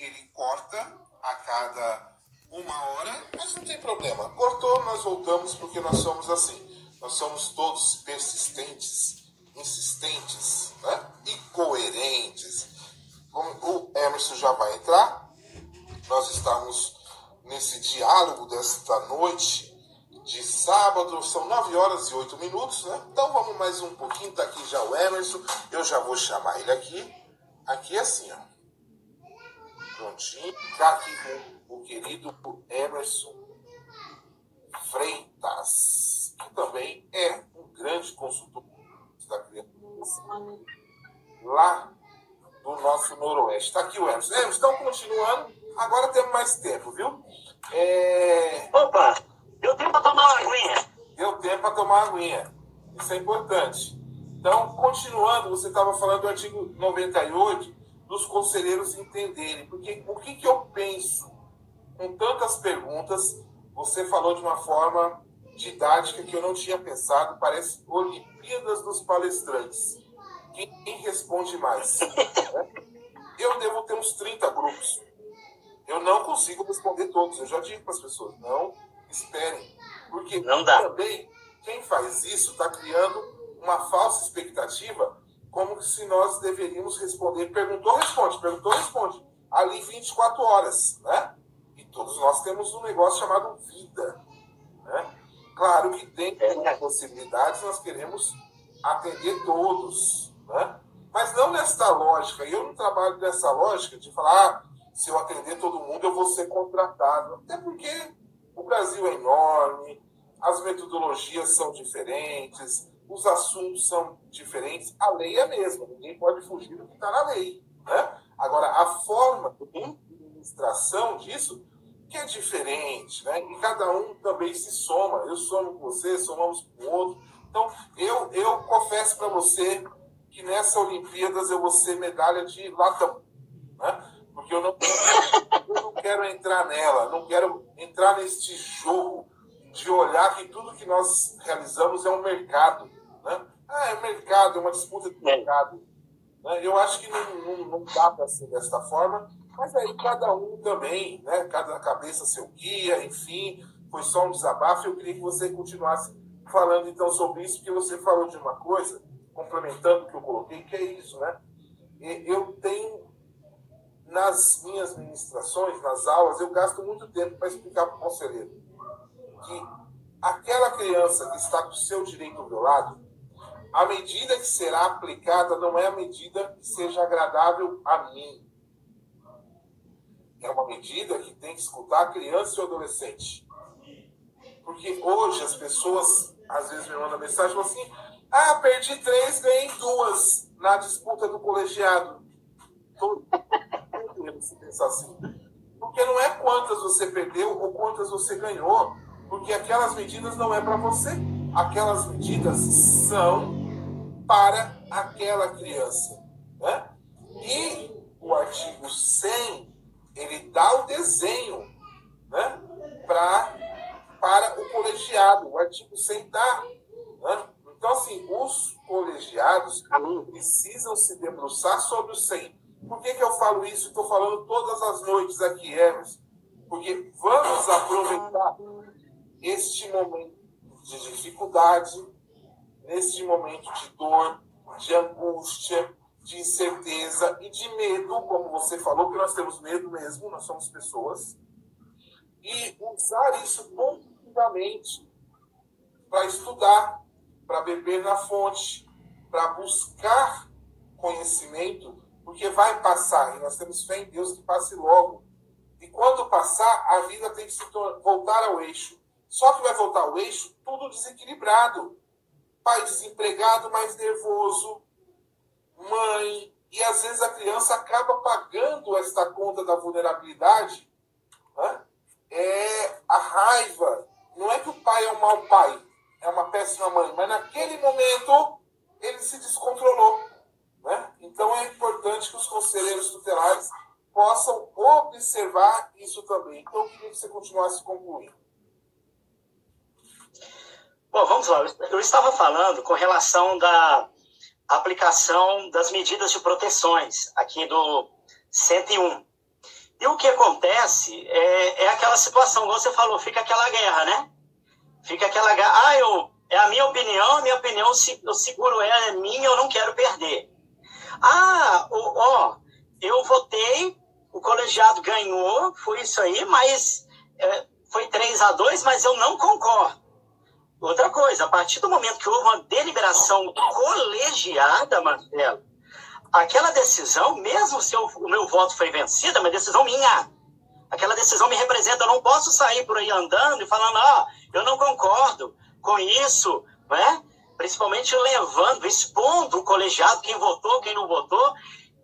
ele corta a cada 1 hora, mas não tem problema. Cortou, nós voltamos porque nós somos assim. Nós somos todos persistentes, insistentes, né? E coerentes. O Emerson já vai entrar. Nós estamos nesse diálogo desta noite de sábado. São 9h08, né? Então vamos mais um pouquinho. Tá aqui já o Emerson. Eu já vou chamar ele aqui. Aqui assim, ó. Prontinho. Tá aqui com o querido Emerson Freitas, que também é um grande consultor da criança lá do nosso Noroeste. Está aqui o Emerson. Emerson, então continuando, agora temos mais tempo, viu? Opa, deu tempo para tomar uma aguinha. Deu tempo para tomar uma aguinha. Isso é importante. Então, continuando, você estava falando do artigo 98, dos conselheiros entenderem. Porque o que eu penso com tantas perguntas, você falou de uma forma didática que eu não tinha pensado, parece Olimpíadas dos Palestrantes. Quem responde mais? Eu devo ter uns 30 grupos. Eu não consigo responder todos. Eu já digo para as pessoas, não esperem. Porque não dá. Também, quem faz isso está criando uma falsa expectativa, como se nós deveríamos responder. Perguntou, responde. Perguntou, responde. Ali 24 horas, né? E todos nós temos um negócio chamado vida, né? Claro que tem possibilidades, nós queremos atender todos, né? Mas não nesta lógica. Eu não trabalho nessa lógica de falar, se eu atender todo mundo, eu vou ser contratado. Até porque o Brasil é enorme, as metodologias são diferentes, os assuntos são diferentes, a lei é a mesma, ninguém pode fugir do que está na lei, né? Agora, a forma de administração disso que é diferente, né? E cada um também se soma. Eu somo com você, somamos com o outro. Então, eu confesso para você que nessa Olimpíadas eu vou ser medalha de latão, né? Porque eu não quero entrar nela, não quero entrar neste jogo de olhar que tudo que nós realizamos é um mercado, né? É mercado, é uma disputa de mercado, né? Eu acho que não dá para ser desta forma, mas aí cada um também, né? Cada cabeça seu guia, enfim, foi só um desabafo. Eu queria que você continuasse falando então sobre isso, porque você falou de uma coisa, complementando o que eu coloquei, que é isso, né? Eu tenho, nas minhas ministrações, nas aulas, eu gasto muito tempo para explicar para o conselheiro que aquela criança que está com o seu direito violado, a medida que será aplicada não é a medida que seja agradável a mim. É uma medida que tem que escutar a criança e o adolescente. Porque hoje as pessoas, às vezes, me mandam mensagem e falam assim, perdi 3, ganhei 2 na disputa do colegiado. Todo mundo se pensar assim. Porque não é quantas você perdeu ou quantas você ganhou, porque aquelas medidas não é para você. Aquelas medidas são para aquela criança, né? E o artigo 100, ele dá o desenho, né? Para o colegiado. O artigo 100 dá, né? Então, assim, os colegiados precisam se debruçar sobre o 100. Por que eu falo isso? Estou falando todas as noites aqui, Emerson. Porque vamos aproveitar este momento de dificuldade, neste momento de dor, de angústia, de incerteza e de medo, como você falou, que nós temos medo mesmo, nós somos pessoas, e usar isso positivamente para estudar, para beber na fonte, para buscar conhecimento, porque vai passar, e nós temos fé em Deus que passe logo. E quando passar, a vida tem que voltar ao eixo. Só que vai voltar ao eixo tudo desequilibrado. Pai desempregado, mais nervoso, mãe, e às vezes a criança acaba pagando esta conta da vulnerabilidade, né? É a raiva. Não é que o pai é um mau pai, é uma péssima mãe, mas naquele momento ele se descontrolou, né? Então é importante que os conselheiros tutelares possam observar isso também. Então eu queria que você continuasse concluindo. Bom, vamos lá. Eu estava falando com relação da aplicação das medidas de proteções aqui do 101. E o que acontece é aquela situação, como você falou, fica aquela guerra, né? Fica aquela guerra, é a minha opinião eu seguro ela, é minha, eu não quero perder. Eu votei, o colegiado ganhou, foi isso aí, mas foi 3-2, mas eu não concordo. Outra coisa, a partir do momento que houve uma deliberação colegiada, Marcelo, aquela decisão, mesmo se o meu voto foi vencido, é uma decisão minha. Aquela decisão me representa, eu não posso sair por aí andando e falando, eu não concordo com isso, né? Principalmente expondo o colegiado, quem votou, quem não votou.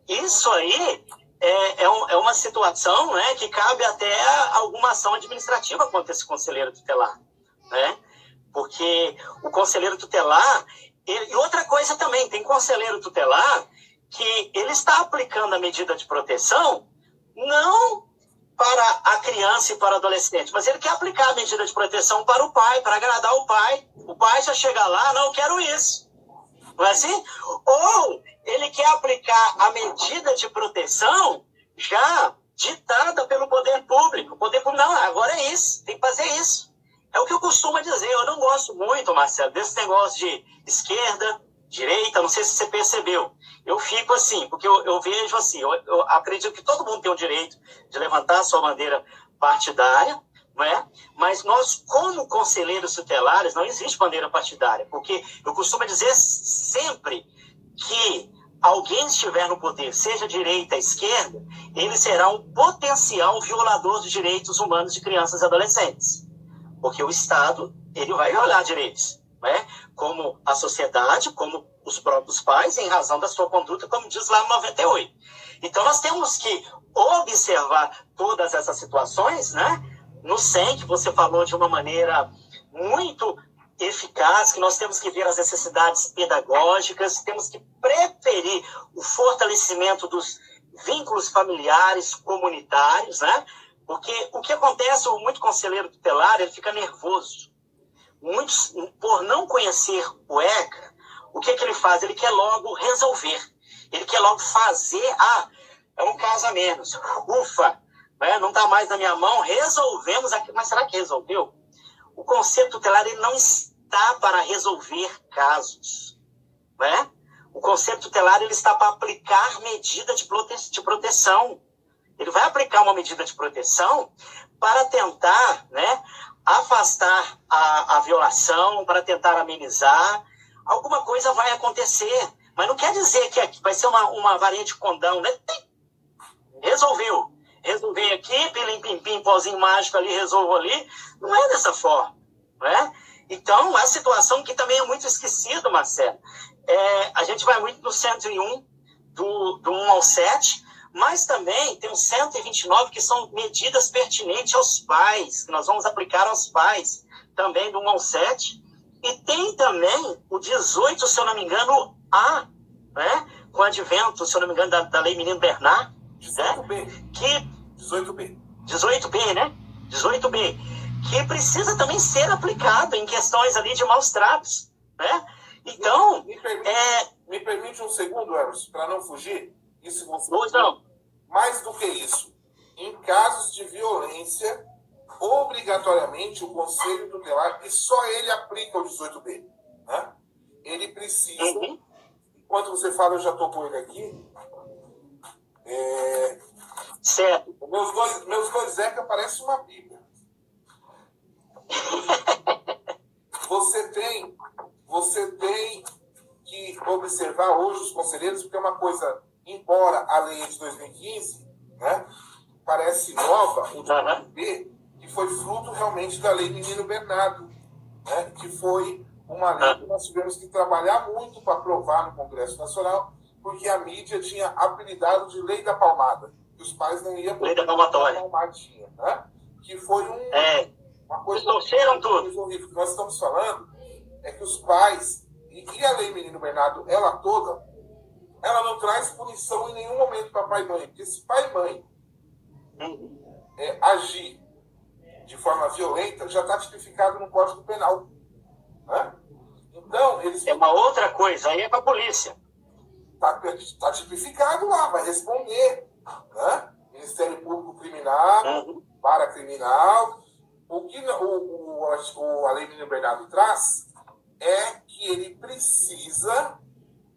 Isso aí é uma situação, né, que cabe até alguma ação administrativa contra esse conselheiro tutelar, né? Porque o conselheiro tutelar... E outra coisa também, tem conselheiro tutelar que ele está aplicando a medida de proteção não para a criança e para o adolescente, mas ele quer aplicar a medida de proteção para o pai, para agradar o pai. O pai já chega lá, não, eu quero isso. Não é assim? Ou ele quer aplicar a medida de proteção já ditada pelo poder público. O poder público, não, agora é isso, tem que fazer isso. É o que eu costumo dizer. Eu não gosto muito, Marcelo, desse negócio de esquerda, direita, não sei se você percebeu. Eu fico assim, porque eu vejo assim, eu acredito que todo mundo tem o direito de levantar a sua bandeira partidária, não é? Mas nós, como conselheiros tutelares, não existe bandeira partidária, porque eu costumo dizer sempre que alguém estiver no poder, seja direita, esquerda, ele será um potencial violador dos direitos humanos de crianças e adolescentes. Porque o Estado, ele vai violar direitos, né? Como a sociedade, como os próprios pais, em razão da sua conduta, como diz lá no 98. Então, nós temos que observar todas essas situações, né? No SEM, que você falou de uma maneira muito eficaz, que nós temos que ver as necessidades pedagógicas, temos que preferir o fortalecimento dos vínculos familiares, comunitários, né? Porque o que acontece, muito conselheiro tutelar, ele fica nervoso. Muitos, por não conhecer o ECA, o que ele faz? Ele quer logo resolver. Ele quer logo fazer, é um caso a menos. Ufa, né? Não está mais na minha mão, resolvemos aqui. Mas será que resolveu? O conselho tutelar, ele não está para resolver casos, né? O conselho tutelar, ele está para aplicar medida de proteção. Ele vai aplicar uma medida de proteção para tentar, né, afastar a violação, para tentar amenizar. Alguma coisa vai acontecer, mas não quer dizer que vai ser uma varinha de condão, né? Resolveu. Resolvi aqui, pilim, pim, pim, pozinho mágico ali, resolvo ali. Não é dessa forma, né? Então, a situação que também é muito esquecida, Marcelo, a gente vai muito no 101, do 1 ao 7, mas também tem o 129, que são medidas pertinentes aos pais, que nós vamos aplicar aos pais, também do 1 ao 7. E tem também o 18, se eu não me engano, né? Com o advento, se eu não me engano, da Lei Menino Bernard. 18B. Né? 18B. 18B, né? 18B. Que precisa também ser aplicado em questões ali de maus tratos, né? Então... Me permite um segundo, Emerson, para não fugir. Isso você... Não. Mais do que isso, em casos de violência, obrigatoriamente o Conselho Tutelar, e só ele aplica o 18B, né? Ele precisa, enquanto você fala, eu já estou com ele aqui, certo. Meus dois Zeca parecem uma Bíblia. Você tem que observar hoje os conselheiros, porque é uma coisa, embora a lei é de 2015, né, parece nova, o 18B, que foi fruto realmente da Lei Menino Bernardo, né, que foi uma lei que nós tivemos que trabalhar muito para aprovar no Congresso Nacional, porque a mídia tinha apelidado de Lei da Palmada, que os pais não iam Lei da palmatória. Palmadinha, né? Que foi uma coisa que tudo. resolvida. O que nós estamos falando é que os pais, e a Lei Menino Bernardo, ela toda, ela não traz punição em nenhum momento para pai e mãe, porque se pai e mãe agir de forma violenta, já está tipificado no Código Penal. Né? Então, eles... É uma outra coisa, aí é para a polícia. Está tipificado lá, vai responder. Né? Ministério Público penal, vara criminal. O que a Lei Menino Bernardo traz é que ele precisa,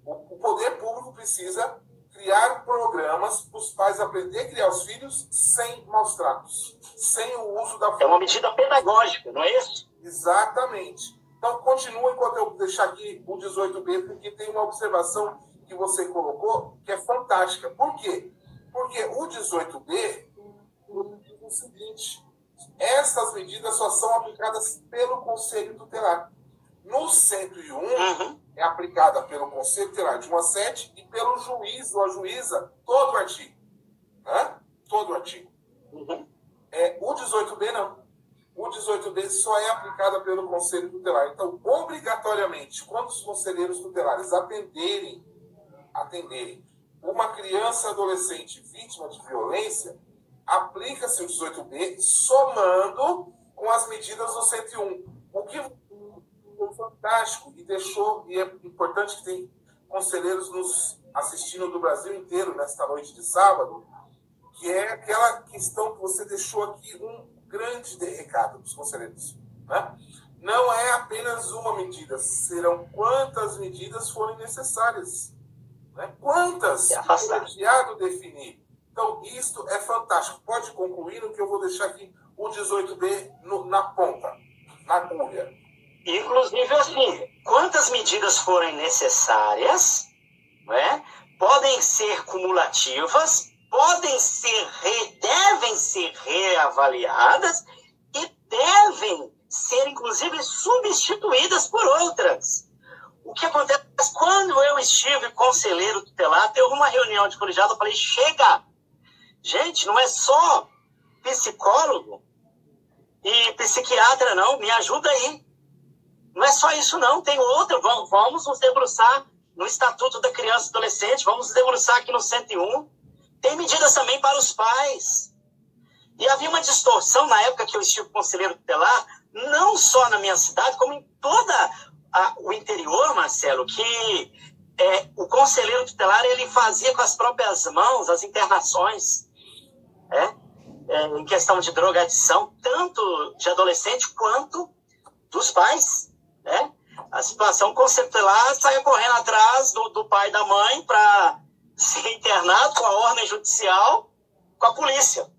o poder público precisa criar programas para os pais aprender a criar os filhos sem maus tratos, sem o uso da... É uma medida pedagógica, não é isso? Exatamente. Então, continua enquanto eu deixar aqui o 18B, porque tem uma observação que você colocou que é fantástica. Por quê? Porque o 18B diz o seguinte: essas medidas só são aplicadas pelo Conselho Tutelar. No 101, é aplicada pelo Conselho Tutelar de 1 a 7 e pelo juiz ou a juíza, todo o artigo. Né? Todo o artigo. O 18B não. O 18B só é aplicada pelo Conselho Tutelar. Então, obrigatoriamente, quando os conselheiros tutelares atenderem uma criança adolescente vítima de violência, aplica-se o 18B somando com as medidas do 101. O que foi fantástico e é importante que tem conselheiros nos assistindo do Brasil inteiro nesta noite de sábado, que é aquela questão que você deixou aqui, um grande recado dos conselheiros. Né? Não é apenas uma medida, serão quantas medidas forem necessárias. Né? Quantas o colegiado definir. Então, isto é fantástico. Pode concluir no que eu vou deixar aqui o 18B na ponta, na agulha. Inclusive, assim, quantas medidas forem necessárias, né, podem ser cumulativas, devem ser reavaliadas e devem ser, inclusive, substituídas por outras. O que acontece quando eu estive conselheiro tutelar, teve uma reunião de colegiado, eu falei, chega! Gente, não é só psicólogo e psiquiatra, não, me ajuda aí. Não é só isso, não, tem outra. Vamos nos debruçar no Estatuto da Criança e Adolescente, vamos nos debruçar aqui no 101. Tem medidas também para os pais. E havia uma distorção na época que eu estive conselheiro tutelar, não só na minha cidade, como em todo o interior, Marcelo, que o conselheiro tutelar ele fazia com as próprias mãos as internações, em questão de drogadição, tanto de adolescente quanto dos pais. A situação, o conselheiro tutelar saia correndo atrás do pai e da mãe para ser internado com a ordem judicial, com a polícia,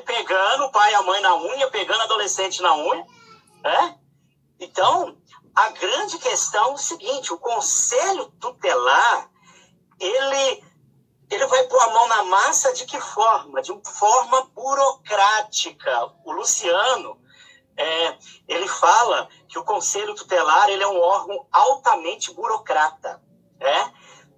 pegando o pai e a mãe na unha, pegando o adolescente na unha. Então, a grande questão é o seguinte: o conselho tutelar, ele vai pôr a mão na massa de que forma? De forma burocrática. O Luciano, ele fala que o conselho tutelar ele é um órgão altamente burocrata.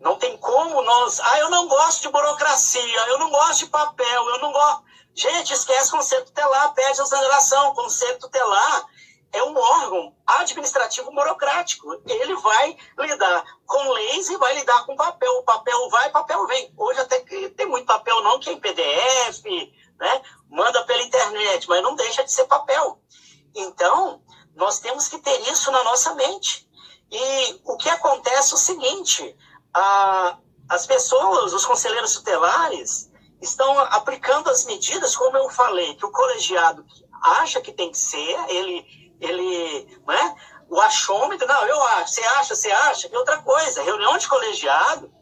Não tem como nós... eu não gosto de burocracia, eu não gosto de papel, eu não gosto... Gente, esquece o conselho tutelar, pede exoneração. O conselho tutelar é um órgão administrativo burocrático. Ele vai lidar com leis e vai lidar com papel. O papel vai, o papel vem. Hoje até que tem muito papel não, que é em PDF, né? Manda pela internet, mas não deixa de ser papel. Então, nós temos que ter isso na nossa mente. E o que acontece é o seguinte: as pessoas, os conselheiros tutelares, estão aplicando as medidas, como eu falei, que o colegiado acha que tem que ser, né? O achômetro, não, eu acho, você acha, e outra coisa, reunião de colegiado,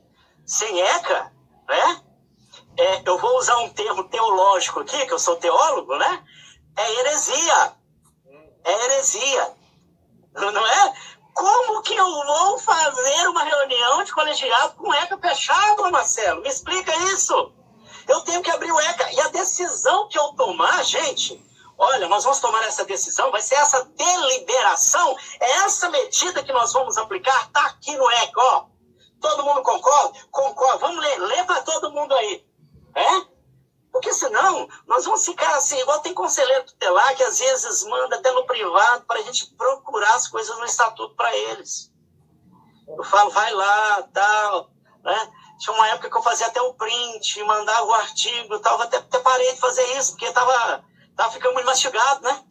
sem ECA, né? Eu vou usar um termo teológico aqui, que eu sou teólogo, né? É heresia. É heresia. Não é? Como que eu vou fazer uma reunião de colegiado com ECA fechado, Marcelo? Me explica isso. Eu tenho que abrir o ECA. E a decisão que eu tomar, gente, olha, nós vamos tomar essa decisão, vai ser essa deliberação, é essa medida que nós vamos aplicar, tá aqui no ECA, ó. Todo mundo concorda? Concorda. Vamos ler para todo mundo aí. Porque senão, nós vamos ficar assim, igual tem conselheiro tutelar que às vezes manda até no privado para a gente procurar as coisas no estatuto para eles. Eu falo, vai lá, tal, né? Tinha uma época que eu fazia até o print, mandava o artigo, tal, até parei de fazer isso, porque tava ficando muito mastigado, né?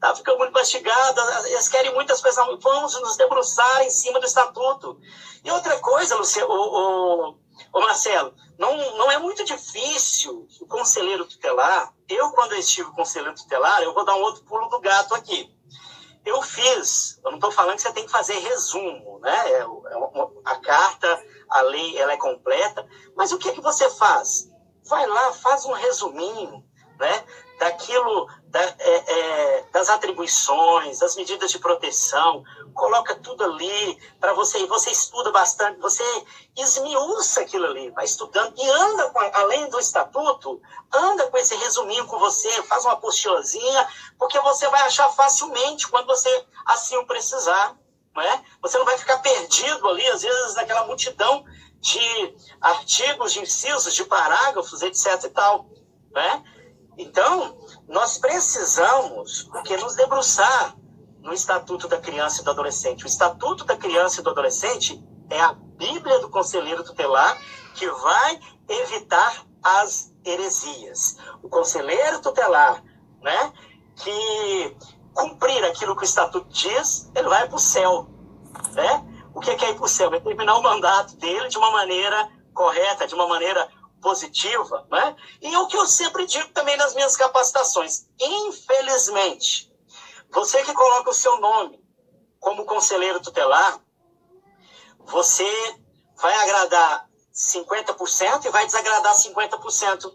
Tava ficando muito mastigado, eles querem muitas pessoas, vamos nos debruçar em cima do estatuto. E outra coisa, Luciano, Ô Marcelo, não é muito difícil o conselheiro tutelar. Quando eu estive conselheiro tutelar, eu vou dar um outro pulo do gato aqui. Eu não estou falando que você tem que fazer resumo, né? A carta, a lei, ela é completa, mas o que você faz? Vai lá, faz um resuminho, né? Das atribuições, das medidas de proteção, coloca tudo ali para você, e você estuda bastante, você esmiuça aquilo ali, vai estudando e anda, além do estatuto, anda com esse resuminho com você, faz uma apostilazinha, porque você vai achar facilmente quando você assim o precisar, né? Você não vai ficar perdido ali, às vezes, naquela multidão de artigos, de incisos, de parágrafos, etc. e tal, né? Então, nós precisamos nos debruçar no Estatuto da Criança e do Adolescente. O Estatuto da Criança e do Adolescente é a Bíblia do conselheiro tutelar que vai evitar as heresias. O conselheiro tutelar, né, que cumprir aquilo que o Estatuto diz, ele vai para o céu, né? O que é ir para o céu? É terminar o mandato dele de uma maneira correta, de uma maneira positiva, né? E é o que eu sempre digo também nas minhas capacitações. Infelizmente, você que coloca o seu nome como conselheiro tutelar, você vai agradar 50% e vai desagradar 50%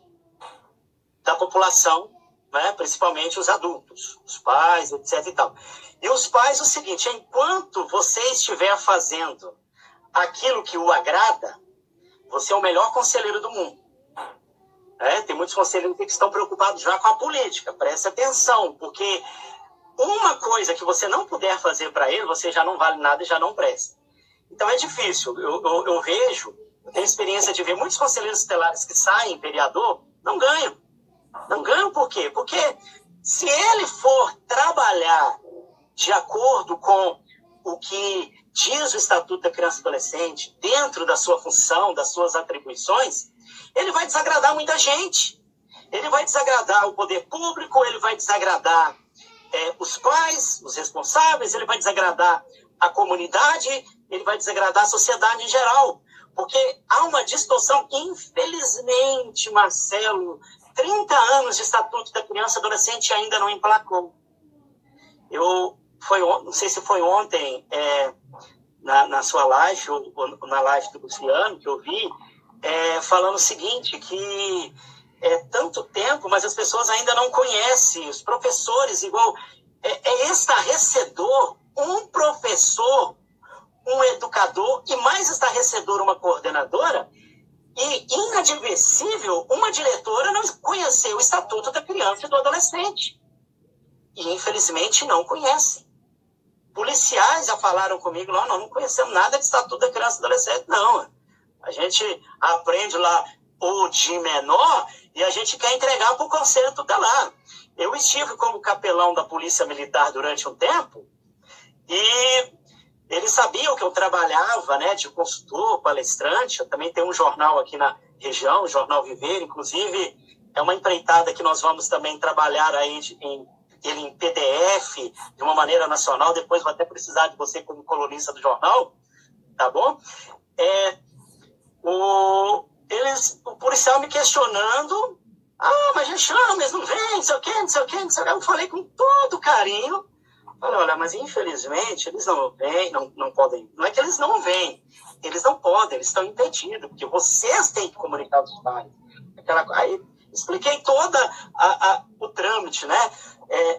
da população, né? Principalmente os adultos, os pais, etc. e tal. E os pais, o seguinte, enquanto você estiver fazendo aquilo que o agrada, você é o melhor conselheiro do mundo. Tem muitos conselheiros que estão preocupados já com a política. Preste atenção, porque uma coisa que você não puder fazer para ele, você já não vale nada e já não presta. Então é difícil. Eu tenho experiência de ver muitos conselheiros tutelares que saem vereador, não ganham. Não ganham por quê? Porque se ele for trabalhar de acordo com o que diz o Estatuto da Criança e do Adolescente, dentro da sua função, das suas atribuições, ele vai desagradar muita gente. Ele vai desagradar o poder público, ele vai desagradar os pais, os responsáveis, ele vai desagradar a comunidade, ele vai desagradar a sociedade em geral. Porque há uma distorção, infelizmente, Marcelo, 30 anos de Estatuto da Criança e do Adolescente ainda não emplacou. Não sei se foi ontem, na sua live, ou na live do Luciano, que eu vi, falando o seguinte, que é tanto tempo, mas as pessoas ainda não conhecem, os professores, igual, é estarrecedor, um professor, um educador, e mais estarrecedor, uma coordenadora, e inadmissível, uma diretora não conhecer o Estatuto da Criança e do Adolescente. E, infelizmente, não conhecem. Policiais já falaram comigo, não conhecemos nada de Estatuto da Criança e do Adolescente, não. A gente aprende lá o de menor e a gente quer entregar para o conselho tutelar. Eu estive como capelão da Polícia Militar durante um tempo e eles sabiam que eu trabalhava, né, de consultor, palestrante. Eu também tenho um jornal aqui na região, o Jornal Viver, inclusive é uma empreitada que nós vamos também trabalhar aí ele em PDF, de uma maneira nacional. Depois vou até precisar de você como colunista do jornal, tá bom? O policial me questionando, mas já chama, eles não vêm, não sei o quê. Eu falei com todo carinho, falei, olha, mas infelizmente eles não vêm, não podem, não é que eles não vêm, eles não podem, eles estão impedidos, porque vocês têm que comunicar aos pais. Aí expliquei toda o trâmite, né?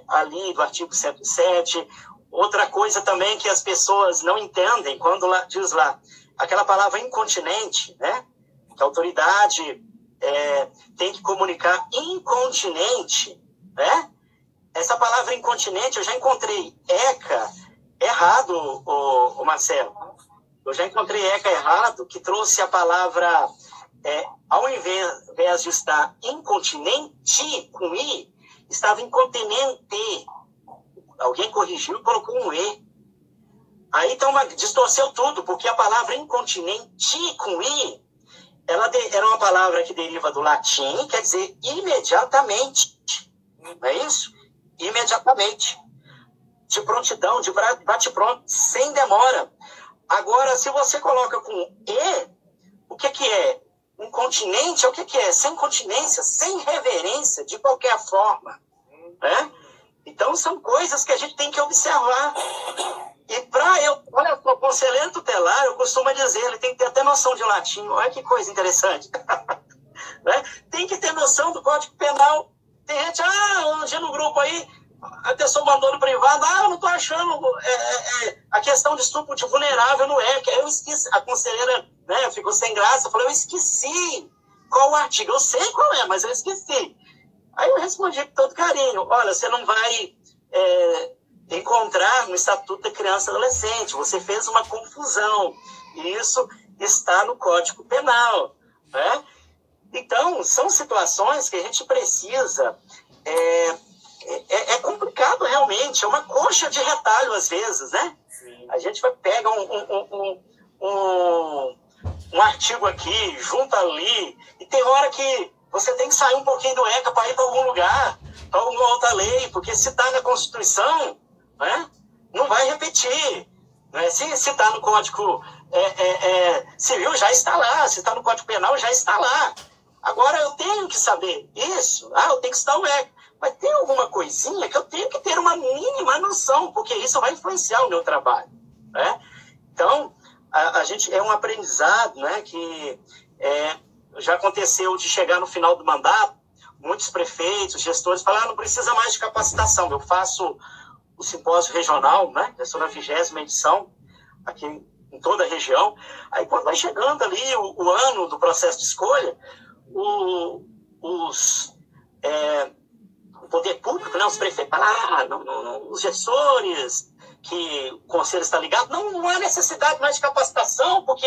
Ali do artigo 107. Outra coisa também que as pessoas não entendem, quando diz lá, aquela palavra incontinente, né? Que a autoridade tem que comunicar incontinente, né? Essa palavra incontinente, eu já encontrei ECA errado, o Marcelo. Eu já encontrei ECA errado, que trouxe a palavra, ao invés de estar incontinente, com I, estava incontinente. Alguém corrigiu e colocou um E. Aí então distorceu tudo, porque a palavra incontinente, com I, ela era uma palavra que deriva do latim, quer dizer imediatamente. Não é isso? Imediatamente. De prontidão, de bate-pronto, sem demora. Agora, se você coloca com E, o que é? incontinente é o que é? Sem continência, sem reverência, de qualquer forma. Né? Então, são coisas que a gente tem que observar. E olha, o conselheiro tutelar, eu costumo dizer, ele tem que ter até noção de latim. Olha que coisa interessante. Né? Tem que ter noção do Código Penal. Tem gente, hoje no grupo aí, a pessoa mandou no privado, eu não estou achando a questão de estupro de vulnerável no ECA. Eu esqueci, a conselheira, né, ficou sem graça, falou, eu esqueci qual o artigo. Eu sei qual é, mas eu esqueci. Aí eu respondi com todo carinho, olha, você não vai encontrar no Estatuto da Criança e Adolescente, você fez uma confusão, e isso está no Código Penal. Né? Então, são situações que a gente precisa... É complicado realmente, é uma coxa de retalho às vezes, né? Sim. A gente pega um artigo aqui, junta ali, e tem hora que você tem que sair um pouquinho do ECA para ir para algum lugar, para alguma outra lei, porque se está na Constituição, né, não vai repetir. Né? Se está no Código Civil, já está lá, se está no Código Penal, já está lá. Agora eu tenho que saber isso, eu tenho que estudar o ECA. Mas tem alguma coisinha que eu tenho que ter uma mínima noção, porque isso vai influenciar o meu trabalho. Né? Então, a gente é um aprendizado, né, que já aconteceu de chegar no final do mandato, muitos prefeitos, gestores falaram, não precisa mais de capacitação. Eu faço o simpósio regional, né, eu sou na 20ª edição, aqui em toda a região. Aí quando vai chegando ali o ano do processo de escolha, o poder público, né, os prefeitos falam, os gestores, que o conselho está ligado, não há necessidade mais de capacitação, porque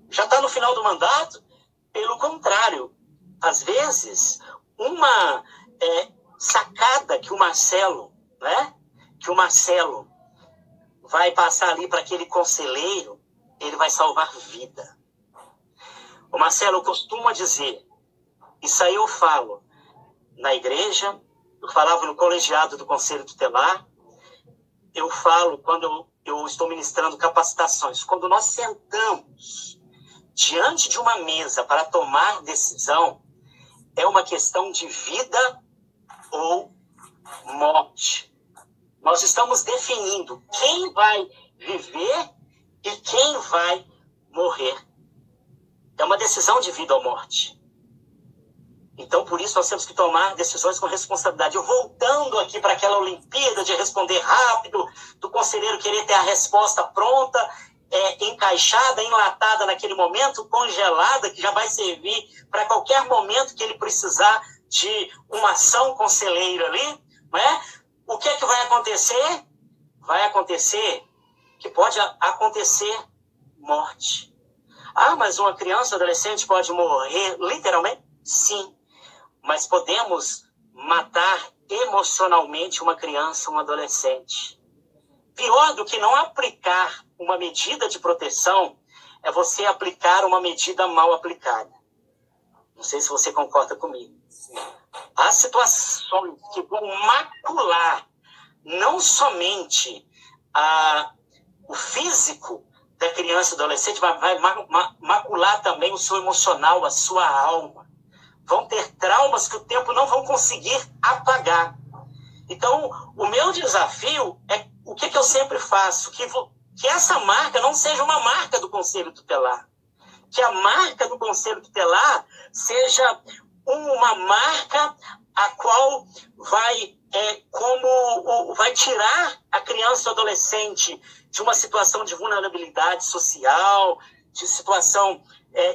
já está no final do mandato. Pelo contrário, às vezes, uma sacada que o Marcelo vai passar ali para aquele conselheiro, ele vai salvar vida. O Marcelo costuma dizer, isso aí eu falo na igreja, eu falava no colegiado do Conselho Tutelar, eu falo quando eu estou ministrando capacitações. Quando nós sentamos diante de uma mesa para tomar decisão, é uma questão de vida ou morte. Nós estamos definindo quem vai viver e quem vai morrer. É uma decisão de vida ou morte. Então, por isso, nós temos que tomar decisões com responsabilidade. Eu voltando aqui para aquela Olimpíada de responder rápido, do conselheiro querer ter a resposta pronta, encaixada, enlatada naquele momento, congelada, que já vai servir para qualquer momento que ele precisar de uma ação conselheira ali. Né? O que é que vai acontecer? Vai acontecer que pode acontecer morte. Mas uma criança ou adolescente pode morrer literalmente? Sim. Mas podemos matar emocionalmente uma criança ou um adolescente. Pior do que não aplicar uma medida de proteção é você aplicar uma medida mal aplicada. Não sei se você concorda comigo. Há situações que vão macular não somente o físico da criança e do adolescente, mas vai macular também o seu emocional, a sua alma. Vão ter traumas que o tempo não vão conseguir apagar. Então, o meu desafio é o que eu sempre faço, que essa marca não seja uma marca do Conselho Tutelar. Que a marca do Conselho Tutelar seja uma marca a qual vai tirar a criança ou adolescente de uma situação de vulnerabilidade social, de situação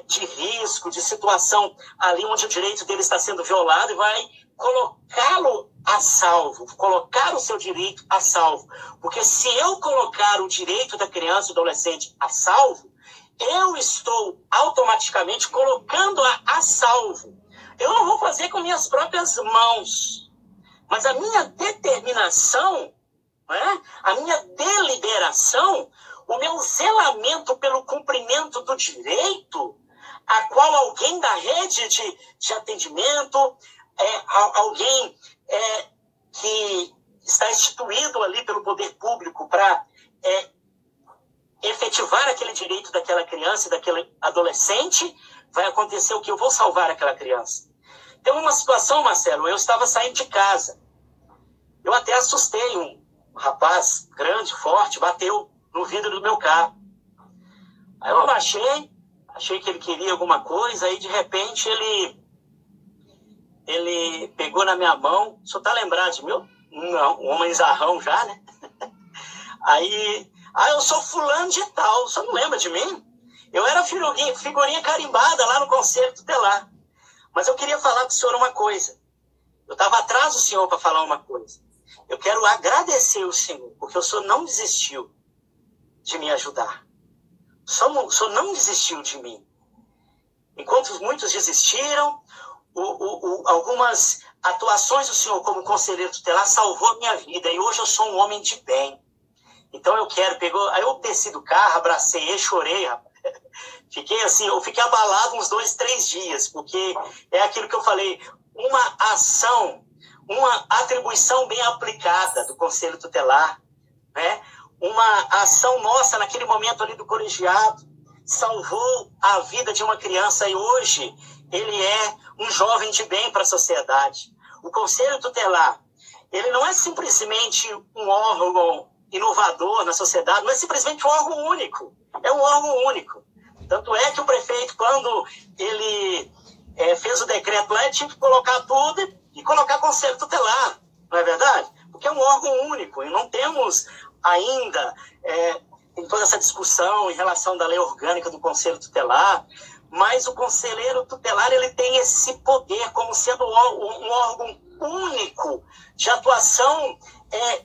de risco, de situação ali onde o direito dele está sendo violado, e vai colocá-lo a salvo, colocar o seu direito a salvo. Porque se eu colocar o direito da criança e do adolescente a salvo, eu estou automaticamente colocando-a a salvo. Eu não vou fazer com minhas próprias mãos, mas a minha determinação, né, a minha deliberação, o meu zelamento pelo cumprimento do direito, a qual alguém da rede de atendimento, alguém que está instituído ali pelo poder público para efetivar aquele direito daquela criança e daquele adolescente, vai acontecer o que? Eu vou salvar aquela criança. Tem uma situação, Marcelo, eu estava saindo de casa. Eu até assustei um rapaz grande, forte, bateu no vidro do meu carro. Aí eu achei que ele queria alguma coisa, aí de repente ele pegou na minha mão. O senhor tá lembrado de mim? Não, um homenzarrão já, né? Aí, eu sou fulano de tal, o senhor não lembra de mim? Eu era figurinha carimbada lá no Conselho Tutelar. Mas eu queria falar para o senhor uma coisa. Eu estava atrás do senhor para falar uma coisa. Eu quero agradecer o senhor, porque o senhor não desistiu de me ajudar. O senhor não desistiu de mim. Enquanto muitos desistiram, algumas atuações do senhor como conselheiro tutelar salvou minha vida. E hoje eu sou um homem de bem. Então aí eu desci do carro, abracei ele, chorei, rapaz. Fiquei assim, eu fiquei abalado uns 2, 3 dias, porque é aquilo que eu falei, uma ação, uma atribuição bem aplicada do Conselho Tutelar, né? Uma ação nossa naquele momento ali do colegiado, salvou a vida de uma criança e hoje ele é um jovem de bem para a sociedade. O Conselho Tutelar, ele não é simplesmente um órgão inovador na sociedade, não é simplesmente um órgão único, é um órgão único. Tanto é que o prefeito, quando ele fez o decreto lá, ele tinha que colocar tudo e colocar Conselho Tutelar, não é verdade? Porque é um órgão único e não temos ainda em toda essa discussão em relação da lei orgânica do Conselho Tutelar, mas o conselheiro tutelar ele tem esse poder como sendo um órgão único de atuação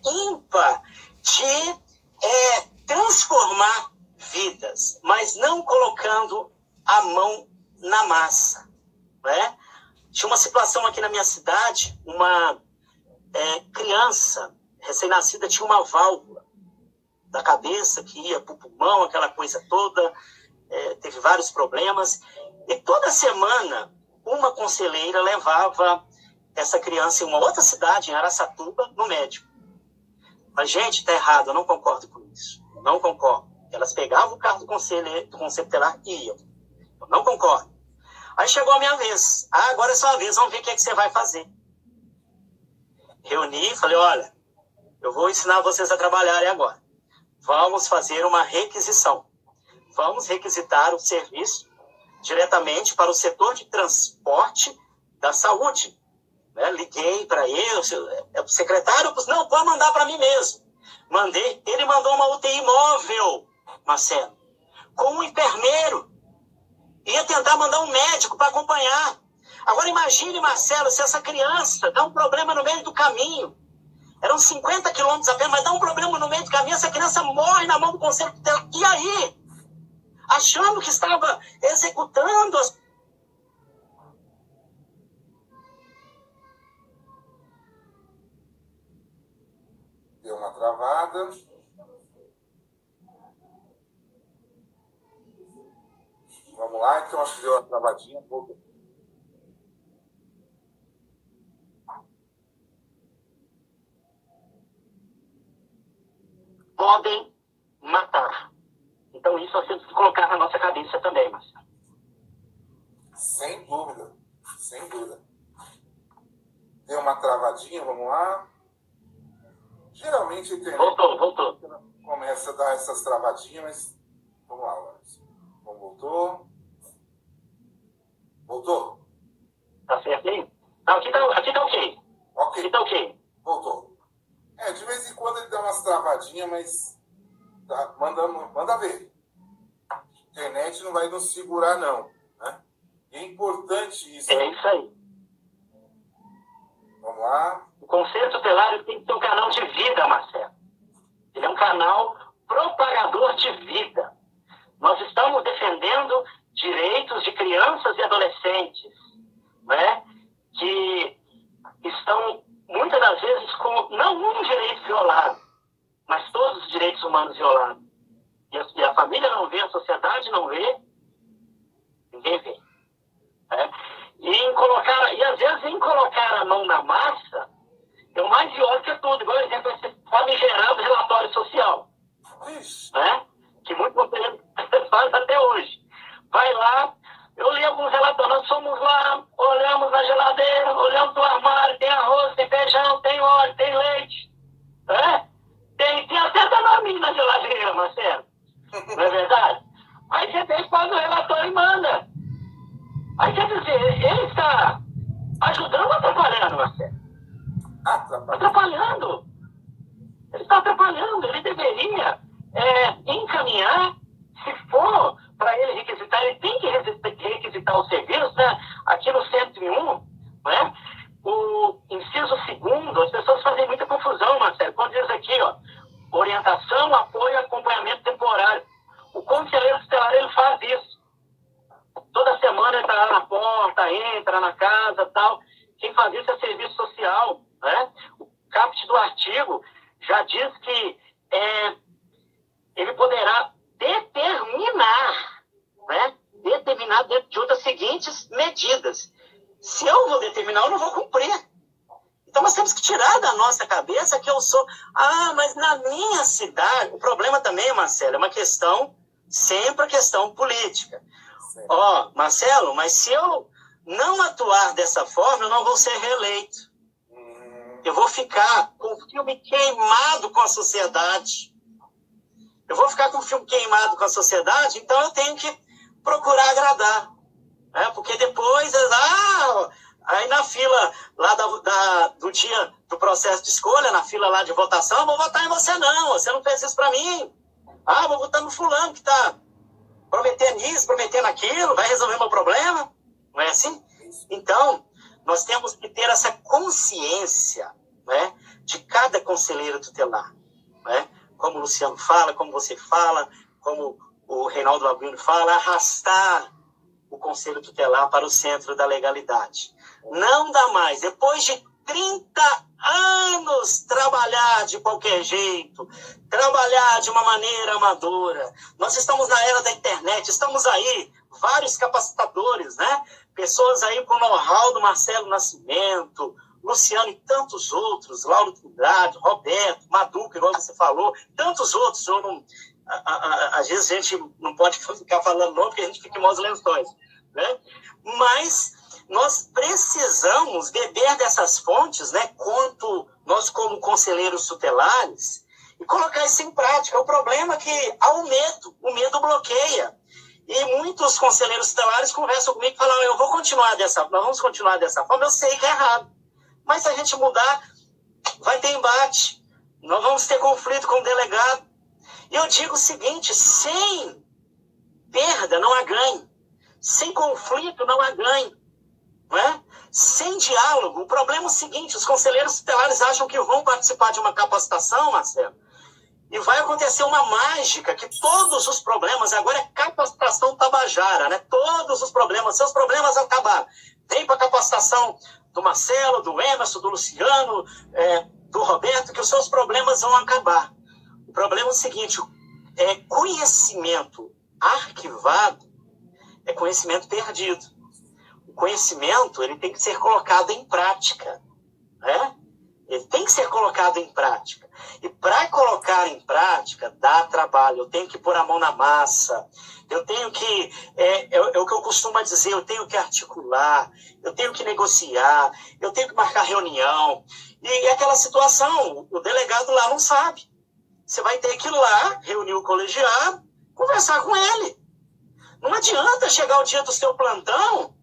ímpar, de transformar vidas, mas não colocando a mão na massa, né? Tinha uma situação aqui na minha cidade, uma criança recém-nascida tinha uma válvula da cabeça que ia para o pulmão, aquela coisa toda, teve vários problemas, e toda semana uma conselheira levava essa criança em uma outra cidade, em Araçatuba, no médico. Mas, gente, está errado, eu não concordo com isso, não concordo. Elas pegavam o carro do conselho tutelar e iam. Eu não concordo. Aí chegou a minha vez. Agora é sua vez, vamos ver o que é que você vai fazer. Reuni, falei, olha, eu vou ensinar vocês a trabalharem agora. Vamos fazer uma requisição. Vamos requisitar o serviço diretamente para o setor de transporte da saúde. Né? Liguei para ele, o secretário, não, pode mandar para mim mesmo. Mandei, ele mandou uma UTI móvel, Marcelo, com um enfermeiro. Ia tentar mandar um médico para acompanhar. Agora imagine, Marcelo, se essa criança dá um problema no meio do caminho. Eram 50 quilômetros apenas, mas dá um problema no meio do caminho, essa criança morre na mão do Conselho Tutelar. E aí? Achando que estava executando as... Deu uma travada. Vamos lá, então acho que deu uma travadinha. Podem matar. Então isso nós temos que colocar na nossa cabeça também, Marcelo. Sem dúvida, sem dúvida. Deu uma travadinha, vamos lá. Geralmente a internet Voltou. Começa a dar essas travadinhas, mas vamos lá, Lawrence. Então, voltou. Voltou? Tá certo aí? Não, aqui tá ok. Ok. Aqui tá ok. Voltou. De vez em quando ele dá umas travadinhas, mas tá, manda ver. A internet não vai nos segurar, não. Né? E é importante isso. É isso aí. Vamos lá. O Conselho Tutelar tem que ter um canal de vida, Marcelo. Ele é um canal propagador de vida. Nós estamos defendendo direitos de crianças e adolescentes, né? Que estão, muitas das vezes, com não um direito violado, mas todos os direitos humanos violados. E a família não vê, a sociedade não vê, ninguém vê. Né? E às vezes em colocar a mão na massa é o mais violento que tudo. Igual, por exemplo, esse famigerado relatório social, né? Que muito conselheiro faz até hoje. Vai lá, eu levo atrapalhando. Ele está atrapalhando. Ele deveria encaminhar, se for para ele requisitar, ele tem que requisitar o serviço, né? Aqui no 101, né? O inciso 2º, as pessoas fazem muita confusão, Marcelo. Quando diz aqui, ó, orientação, apoio, acompanhamento temporário. O conselheiro tutelar, ele faz isso. Toda semana ele está lá na porta, entra na casa, tal. Quem faz isso é serviço social, né? O caput do artigo já diz que ele poderá determinar, né? Determinar dentro de outras seguintes medidas. Se eu vou determinar, eu não vou cumprir. Então, nós temos que tirar da nossa cabeça que eu sou... mas na minha cidade... O problema também, Marcelo, é uma questão... Sempre questão política. Marcelo, mas se eu não atuar dessa forma, eu não vou ser reeleito. Eu vou ficar com o filme queimado com a sociedade. Então eu tenho que procurar agradar. Né? Porque depois... Aí na fila lá do dia do processo de escolha, na fila lá de votação, eu vou votar em você não fez isso para mim. Vou votar no fulano que está prometendo isso, prometendo aquilo, vai resolver meu problema. Não é assim? Então, nós temos que ter essa consciência, né, de cada conselheiro tutelar. Né? Como o Luciano fala, como você fala, como o Reinaldo Albino fala, arrastar o conselho tutelar para o centro da legalidade. Não dá mais. Depois de 30 anos trabalhar de qualquer jeito, trabalhar de uma maneira amadora. Nós estamos na era da internet, estamos aí, vários capacitadores, né? Pessoas aí com o know-how do Marcelo Nascimento, Luciano e tantos outros, Lauro Trindade, Roberto, Maduca, igual você falou, tantos outros. Às vezes a gente não pode ficar falando nome, porque a gente fica em maus lençóis, né? Mas nós precisamos beber dessas fontes, né, quanto nós como conselheiros tutelares, e colocar isso em prática. O problema é que há o medo bloqueia. E muitos conselheiros tutelares conversam comigo e falam, nós vamos continuar dessa forma, eu sei que é errado. Mas se a gente mudar, vai ter embate, nós vamos ter conflito com o delegado. E eu digo o seguinte, sem perda não há ganho, sem conflito não há ganho. Né? Sem diálogo. O problema é o seguinte, os conselheiros tutelares acham que vão participar de uma capacitação, Marcelo, e vai acontecer uma mágica, que todos os problemas, agora é capacitação tabajara, né? Todos os problemas, seus problemas acabaram. Vem para a capacitação do Marcelo, do Emerson, do Luciano, do Roberto, que os seus problemas vão acabar. O problema é o seguinte, conhecimento arquivado é conhecimento perdido. O conhecimento, ele tem que ser colocado em prática, né? Ele tem que ser colocado em prática. E para colocar em prática, dá trabalho. Eu tenho que pôr a mão na massa. Eu tenho que, é o que eu costumo dizer, eu tenho que articular, eu tenho que negociar, eu tenho que marcar reunião. E aquela situação, o delegado lá não sabe. Você vai ter que ir lá, reunir o colegiado, conversar com ele. Não adianta chegar o dia do seu plantão,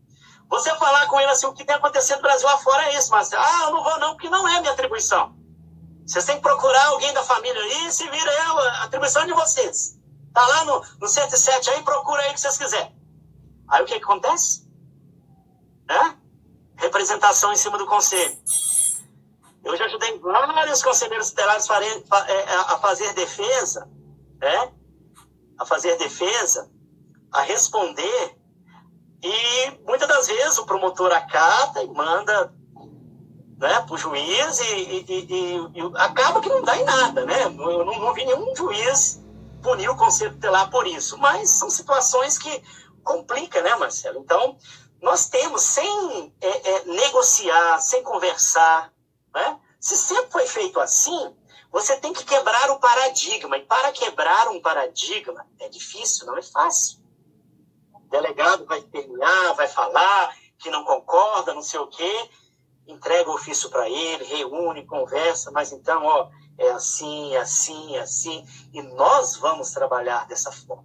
você falar com ele assim, o que tem acontecido no Brasil afora é isso, Marcelo. Eu não vou não, porque não é minha atribuição. Vocês têm que procurar alguém da família aí, se vira a atribuição de vocês. Tá lá no 107 aí, procura aí o que vocês quiserem. Aí o que acontece? Representação em cima do conselho. Eu já ajudei vários conselheiros tutelares a fazer defesa, a responder. E muitas das vezes o promotor acata e manda, né, para o juiz e acaba que não dá em nada, né? Eu não vi nenhum juiz punir o conselho tutelar por isso, mas são situações que complicam, né, Marcelo? Então, nós temos, sem negociar, sem conversar, né? Se sempre foi feito assim, você tem que quebrar o paradigma, e para quebrar um paradigma é difícil, não é fácil. O delegado vai terminar, vai falar que não concorda, não sei o quê, entrega o ofício para ele, reúne, conversa, mas então, é assim, assim, assim, e nós vamos trabalhar dessa forma.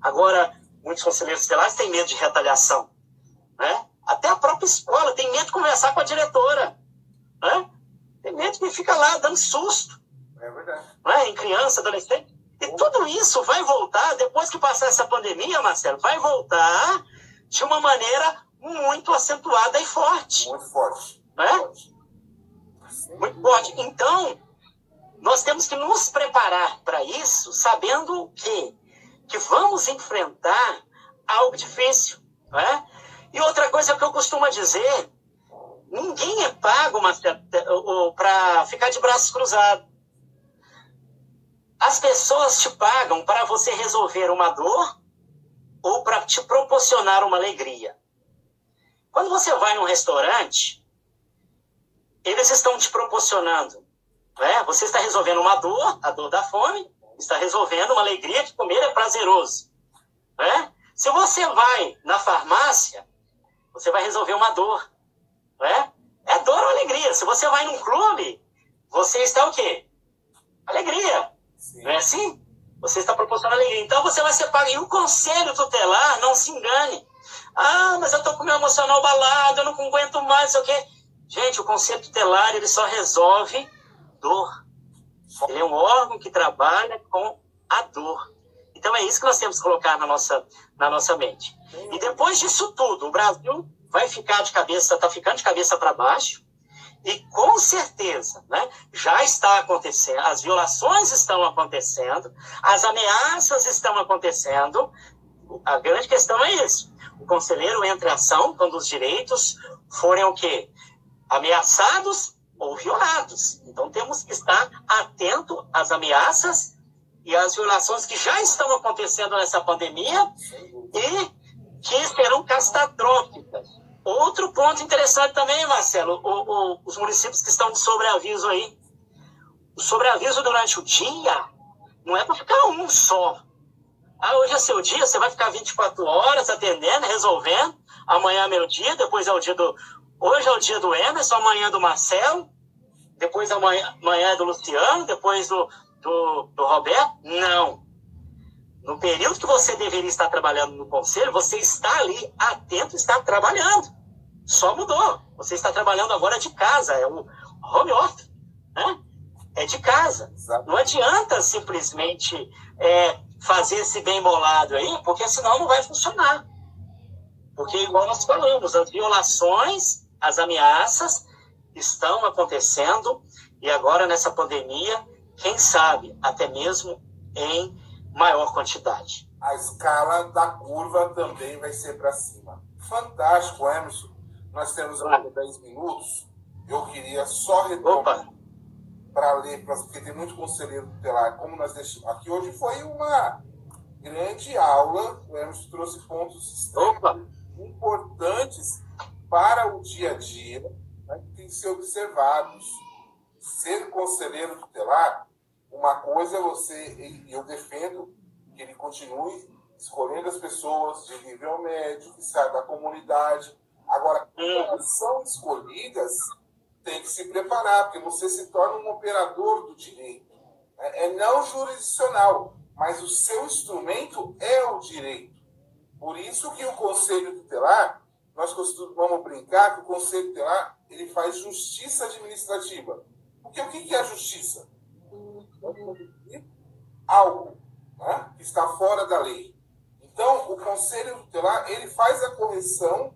Agora, muitos conselheiros tutelares têm medo de retaliação, né? Até a própria escola tem medo de conversar com a diretora, né? Tem medo ele fica lá dando susto. É verdade. Não é? Em criança, adolescente. E tudo isso vai voltar, depois que passar essa pandemia, Marcelo, vai voltar de uma maneira muito acentuada e forte. Muito forte. Não é? Muito forte. Então, nós temos que nos preparar para isso, sabendo que vamos enfrentar algo difícil. Não é? E outra coisa que eu costumo dizer, ninguém é pago, Marcelo, para ficar de braços cruzados. As pessoas te pagam para você resolver uma dor ou para te proporcionar uma alegria. Quando você vai num restaurante, eles estão te proporcionando, né? Você está resolvendo uma dor, a dor da fome, está resolvendo uma alegria de comer, é prazeroso. Né? Se você vai na farmácia, você vai resolver uma dor. Né? É dor ou alegria. Se você vai num clube, você está o quê? Alegria. Sim. Não é assim? Você está proporcionando alegria. Então você vai ser pago. E o conselho tutelar, não se engane. Ah, mas eu estou com o meu emocional abalado, eu não aguento mais, não sei o quê. Gente, o conselho tutelar, ele só resolve dor. Ele é um órgão que trabalha com a dor. Então é isso que nós temos que colocar na nossa mente. E depois disso tudo, o Brasil vai ficar de cabeça, está ficando de cabeça para baixo. E com certeza, né, já está acontecendo, as violações estão acontecendo, as ameaças estão acontecendo. A grande questão é isso. O conselheiro entra em ação quando os direitos forem o quê? Ameaçados ou violados. Então temos que estar atento às ameaças e às violações que já estão acontecendo nessa pandemia e que serão catastróficas. Outro ponto interessante também, Marcelo, os municípios que estão de sobreaviso aí. O sobreaviso durante o dia não é para ficar um só. Ah, hoje é seu dia, você vai ficar 24 horas atendendo, resolvendo. Amanhã é meu dia, depois é o dia do... Hoje é o dia do Emerson, amanhã é do Marcelo, depois amanhã é do Luciano, depois do Roberto. Não. No período que você deveria estar trabalhando no conselho, você está ali atento, está trabalhando. Só mudou. Você está trabalhando agora de casa, é o home office, né? É de casa. Exato. Não adianta simplesmente fazer esse bem bolado aí, porque senão não vai funcionar. Porque, igual nós falamos, as violações, as ameaças estão acontecendo e agora nessa pandemia, quem sabe, até mesmo em maior quantidade. A escala da curva também vai ser para cima. Fantástico, Emerson. Nós temos ainda 10 minutos. Eu queria só retomar para ler, porque tem muito conselheiro tutelar. Como nós deixamos aqui hoje, foi uma grande aula. O Emerson trouxe pontos extremamente importantes para o dia a dia, né, que tem que ser observados. Ser conselheiro tutelar, uma coisa é você, e eu defendo que ele continue escolhendo as pessoas de nível médio, que saia da comunidade. Agora, quando são escolhidas, tem que se preparar, porque você se torna um operador do direito. É não jurisdicional, mas o seu instrumento é o direito. Por isso que o Conselho Tutelar, nós costumamos brincar que o Conselho Tutelar ele faz justiça administrativa. Porque o que é a justiça? Algo, né, que está fora da lei. Então, o Conselho Tutelar ele faz a correção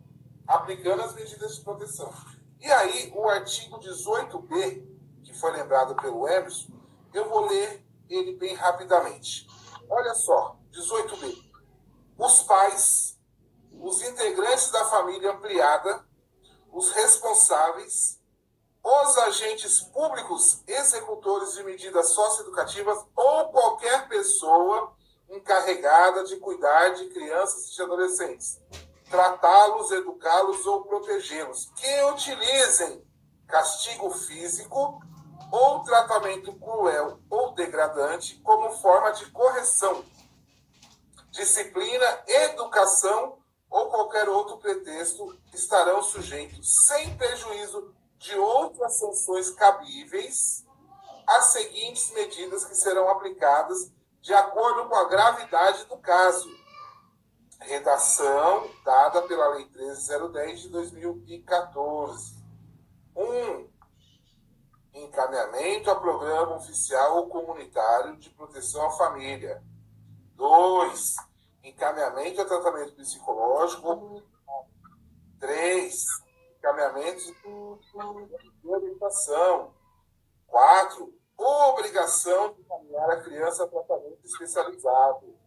aplicando as medidas de proteção. E aí, o artigo 18b, que foi lembrado pelo Emerson, eu vou ler ele bem rapidamente. Olha só, 18b. Os pais, os integrantes da família ampliada, os responsáveis, os agentes públicos executores de medidas socioeducativas ou qualquer pessoa encarregada de cuidar de crianças e de adolescentes, tratá-los, educá-los ou protegê-los, que utilizem castigo físico ou tratamento cruel ou degradante como forma de correção, disciplina, educação ou qualquer outro pretexto, estarão sujeitos, sem prejuízo de outras sanções cabíveis, às seguintes medidas que serão aplicadas de acordo com a gravidade do caso. Redação dada pela Lei 13.010 de 2014. 1. Encaminhamento encaminhamento a programa oficial ou comunitário de proteção à família. 2, encaminhamento a tratamento psicológico. 3, encaminhamentos de orientação. 4, obrigação de encaminhar a criança a tratamento especializado.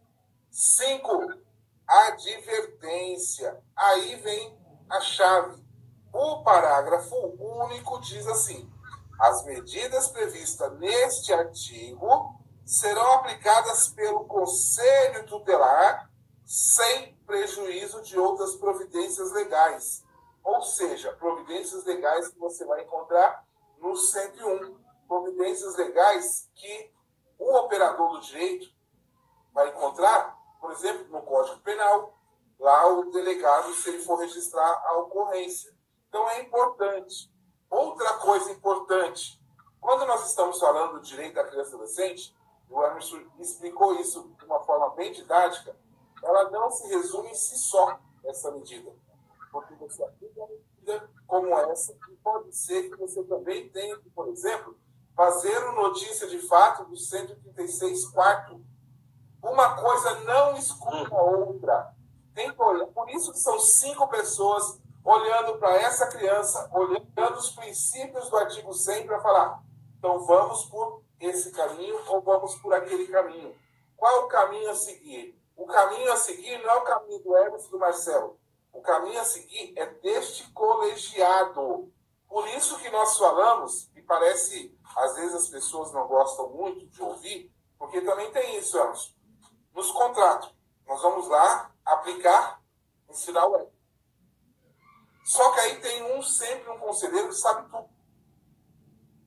5, advertência. Aí vem a chave. O parágrafo único diz assim: as medidas previstas neste artigo serão aplicadas pelo Conselho Tutelar sem prejuízo de outras providências legais. Ou seja, providências legais que você vai encontrar no 101. Providências legais que o operador do direito vai encontrar, por exemplo, no Código Penal, lá o delegado, se ele for registrar a ocorrência. Então é importante. Outra coisa importante, quando nós estamos falando do direito da criança e adolescente, o Emerson explicou isso de uma forma bem didática, ela não se resume em si só, essa medida. Porque você aplica uma medida como essa, e pode ser que você também tenha que, por exemplo, fazer uma notícia de fato do 136, quarto. Uma coisa não exclui a outra. Tem que olhar. Por isso que são 5 pessoas olhando para essa criança, olhando os princípios do artigo 100 para falar, então vamos por esse caminho ou vamos por aquele caminho. Qual é o caminho a seguir? O caminho a seguir não é o caminho do Emerson e do Marcelo. O caminho a seguir é deste colegiado. Por isso que nós falamos, e parece, às vezes as pessoas não gostam muito de ouvir, porque também tem isso, Emerson. Nos contratos, nós vamos lá aplicar, ensinar o Emerson. Só que aí tem sempre um conselheiro que sabe tudo.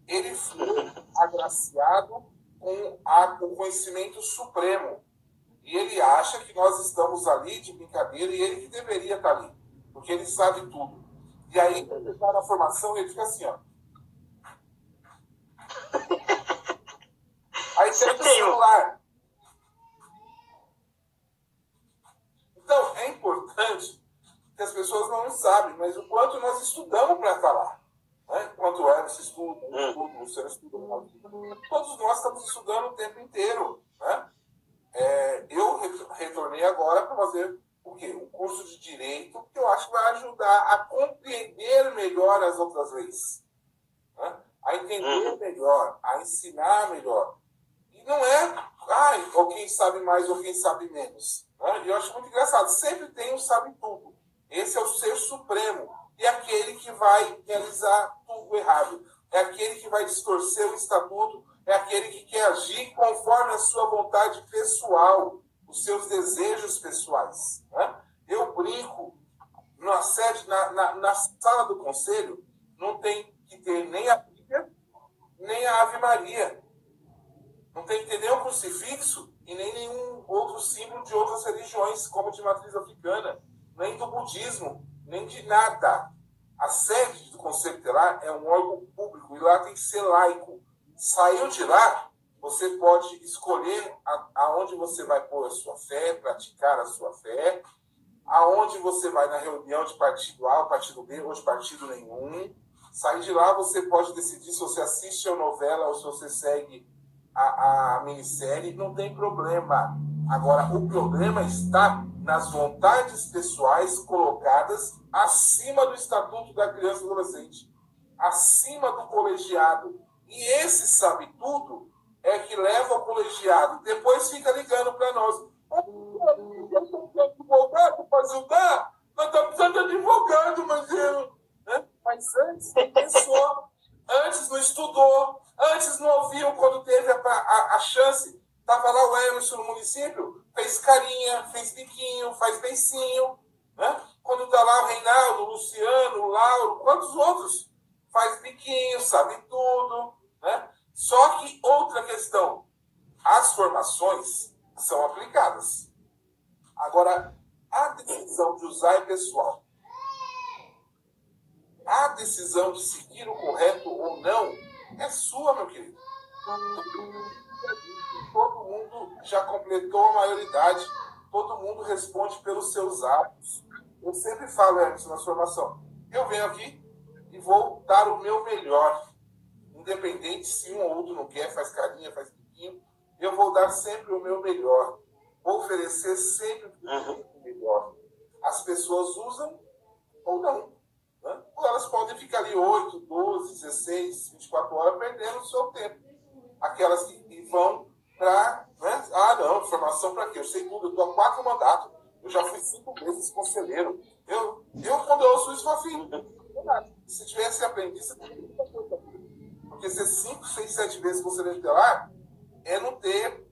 Ele foi agraciado com o conhecimento supremo. E ele acha que nós estamos ali de brincadeira e ele que deveria estar ali. Porque ele sabe tudo. E aí, quando ele está na formação, ele fica assim, ó. Aí tem o celular. Então, é importante que as pessoas não sabem, mas o quanto nós estudamos para falar. Né? Enquanto o Emerson estuda, o Luciano estuda, todos nós estamos estudando o tempo inteiro. Né? Eu retornei agora para fazer o quê? Um curso de Direito, que eu acho que vai ajudar a compreender melhor as outras leis. Né? A entender melhor, a ensinar melhor. E não é, ou quem sabe mais ou quem sabe menos. Né? Eu acho muito engraçado. Sempre tem um sabe tudo. Esse é o ser supremo. E aquele que vai realizar tudo errado. É aquele que vai distorcer o estatuto. É aquele que quer agir conforme a sua vontade pessoal. Os seus desejos pessoais. Né? Eu brinco. Na sala do conselho, não tem que ter nem a Bíblia, nem a Ave Maria. Não tem que ter nem o crucifixo e nem nenhum outro símbolo de outras religiões, como de matriz africana, nem do budismo, nem de nada. A sede do Conselho Tutelar é um órgão público e lá tem que ser laico. Saiu de lá, você pode escolher aonde você vai pôr a sua fé, praticar a sua fé, aonde você vai na reunião de partido A, partido B ou de partido nenhum. Sair de lá, você pode decidir se você assiste a novela ou se você segue a minissérie, não tem problema. Agora, o problema está nas vontades pessoais colocadas acima do Estatuto da Criança e do Adolescente, acima do colegiado. E esse sabe tudo é que leva o colegiado. Depois fica ligando para nós. Advogado para ajudar? Nós estamos precisando de advogado, mas eu... Né? Mas antes não pensou, antes não estudou, antes não ouviu quando teve a chance. Estava lá o Emerson no município, fez carinha, fez biquinho, faz beicinho. Né? Quando está lá o Reinaldo, o Luciano, o Lauro, quantos outros? Faz biquinho, sabe tudo. Né? Só que outra questão, as formações são aplicadas. Agora, a decisão de usar é pessoal. A decisão de seguir o correto ou não é sua, meu querido. Todo mundo já completou a maioridade. Todo mundo responde pelos seus atos. Eu sempre falo, Emerson, na formação. Eu venho aqui e vou dar o meu melhor. independente se um ou outro não quer, faz carinha, faz biquinho, eu vou dar sempre o meu melhor. Vou oferecer sempre o melhor. As pessoas usam ou não. Né? Ou elas podem ficar ali 8, 12, 16, 24 horas perdendo o seu tempo. Aquelas que vão para... Né? Ah, não, formação para quê? Eu sei tudo, eu estou há 4 mandatos. Eu já fui 5 vezes conselheiro. Eu quando eu ouço isso, eu falo, se tivesse aprendido, você teria muita coisa. Porque ser 5, 6, 7 vezes conselheiro tutelar é não ter,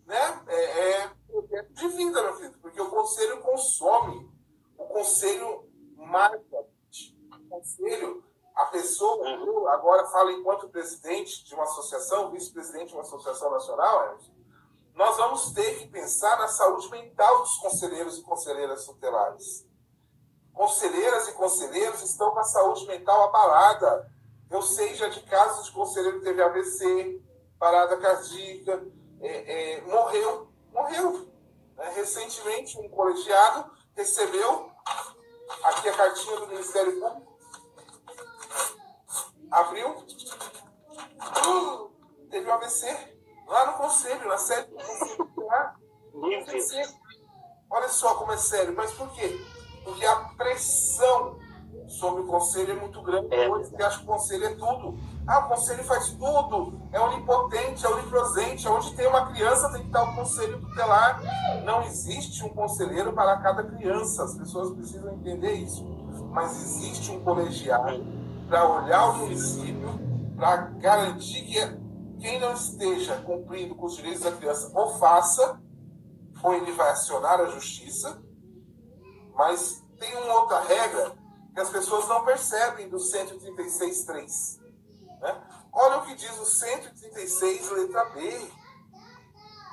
né? Projeto de vida, meu filho. Porque o conselho consome. O conselho marca. O conselho, a pessoa, eu agora falo enquanto presidente de uma associação, vice-presidente de uma associação nacional, Emerson, nós vamos ter que pensar na saúde mental dos conselheiros e conselheiras tutelares. Conselheiras e conselheiros estão com a saúde mental abalada. Eu sei já de casos de conselheiro que teve AVC, parada cardíaca, morreu. Recentemente, um colegiado recebeu aqui a cartinha do Ministério Público, abriu, teve um AVC lá no conselho, na sede do conselho. Olha só como é sério, mas por quê? Porque a pressão sobre o conselho é muito grande. Hoje você acha que o conselho é tudo. O conselho faz tudo, é onipotente, é onipresente. Onde tem uma criança tem que estar o conselho tutelar. Não existe um conselheiro para cada criança, as pessoas precisam entender isso. Mas existe um colegiado para olhar o município, para garantir que quem não esteja cumprindo com os direitos da criança ou faça, ou ele vai acionar a justiça. Mas tem uma outra regra que as pessoas não percebem do 136.3. Né? Olha o que diz o 136, letra B.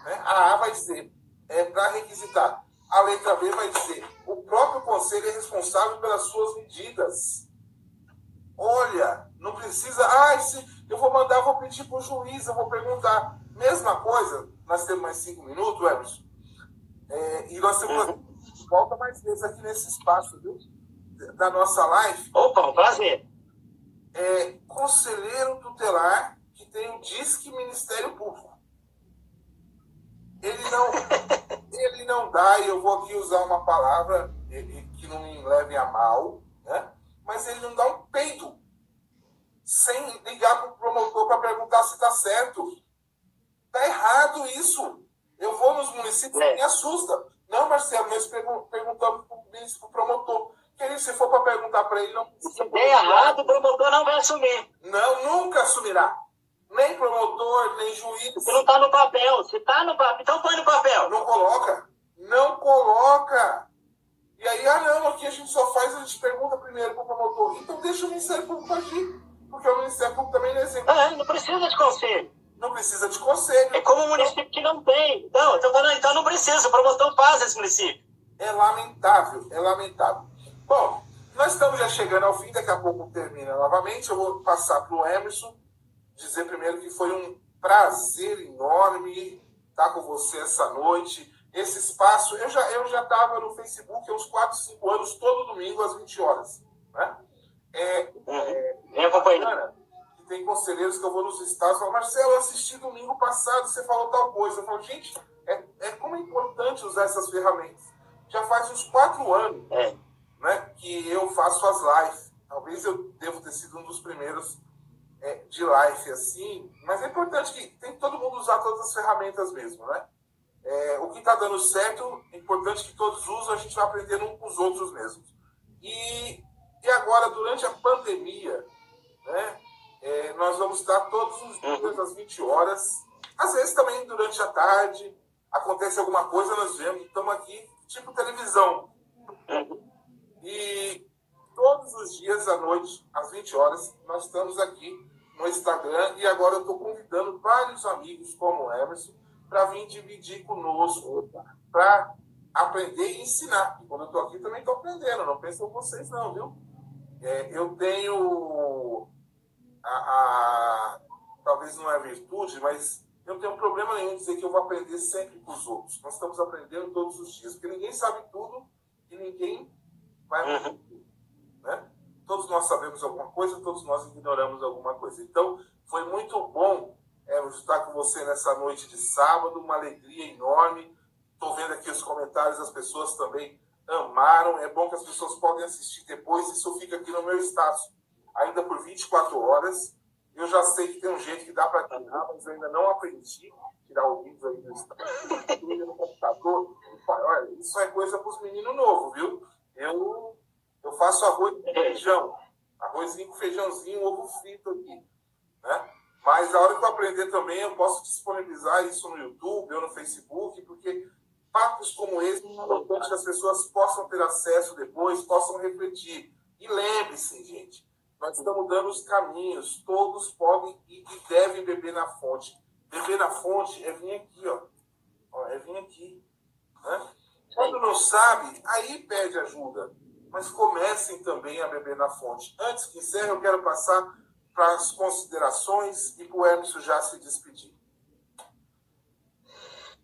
Né? A A vai dizer, para requisitar. A letra B vai dizer, o próprio conselho é responsável pelas suas medidas. Olha, não precisa... eu vou mandar, vou pedir para o juiz, eu vou perguntar. Mesma coisa, nós temos mais 5 minutos, Emerson. E nós temos... Volta mais vezes aqui nesse espaço, viu? Da nossa live. Opa, um prazer. Conselheiro tutelar que tem o Disque Ministério Público. Ele não dá, e eu vou aqui usar uma palavra que não me leve a mal, né? Mas ele não dá um peito sem ligar para o promotor para perguntar se está certo. Está errado isso. Eu vou nos municípios e me assusta. Não, Marcelo, nós perguntamos para o promotor. Querido, se for para perguntar para ele, não precisa. Se der errado, o promotor não vai assumir. Não, nunca assumirá. Nem promotor, nem juiz. Se não está no papel. Se está no papel, então põe no papel. Não coloca. Não coloca. E aí, não, aqui a gente só faz, a gente pergunta primeiro para o promotor. Então deixa o Ministério Público agir. Porque o Ministério Público também não executa. Não precisa de conselho. Não precisa de conselho. É como um município que não tem. Não, então não precisa, o promotor faz esse município. É lamentável, é lamentável. Bom, nós estamos já chegando ao fim, daqui a pouco termina novamente. Eu vou passar para o Emerson, dizer primeiro que foi um prazer enorme estar com você essa noite. Esse espaço, eu já estava no Facebook há uns 4, 5 anos, todo domingo às 20 horas. Né? Vem acompanhando. Tem conselheiros que eu vou nos estados e falo, Marcelo, eu assisti domingo passado, você falou tal coisa. Eu falo, gente, como é importante usar essas ferramentas. Já faz uns 4 anos né, que eu faço as lives. Talvez eu devo ter sido um dos primeiros de live assim, mas é importante que tem que todo mundo usar todas as ferramentas mesmo, né? O que está dando certo, é importante que todos usem, a gente vai aprendendo uns com os outros mesmos. E agora, durante a pandemia, né? Nós vamos estar todos os dias às 20 horas. Às vezes também durante a tarde. Acontece alguma coisa, nós vemos. Estamos aqui, tipo televisão. E todos os dias à noite, às 20 horas, nós estamos aqui no Instagram. E agora eu estou convidando vários amigos, como o Emerson, para vir dividir conosco, para aprender e ensinar. E quando eu estou aqui também estou aprendendo. Não pensam vocês não, viu? Eu tenho... talvez não é virtude, mas eu não tenho problema nenhum em dizer que eu vou aprender sempre com os outros. Nós estamos aprendendo todos os dias, porque ninguém sabe tudo e ninguém vai aprender. Né? todos nós sabemos alguma coisa, todos nós ignoramos alguma coisa. Então, foi muito bom estar com você nessa noite de sábado, uma alegria enorme. Estou vendo aqui os comentários, as pessoas também amaram. É bom que as pessoas podem assistir depois, isso fica aqui no meu status, ainda por 24 horas. Eu já sei que tem um jeito que dá para tirar, mas eu ainda não aprendi a tirar o vídeo aí do status, no computador. Olha, isso é coisa para os meninos novos, viu? Eu faço arroz com feijão, arrozinho com feijãozinho, ovo frito aqui, né? Mas a hora que eu aprender também, eu posso disponibilizar isso no YouTube ou no Facebook, porque papos como esse é importante que as pessoas possam ter acesso depois, possam refletir. E lembre-se, gente, nós estamos dando os caminhos, todos podem e devem beber na fonte. Beber na fonte é vir aqui, ó, é vir aqui, né? Quando não sabe, aí pede ajuda. Mas comecem também a beber na fonte. Antes que encerre, eu quero passar para as considerações e para o Emerson já se despedir.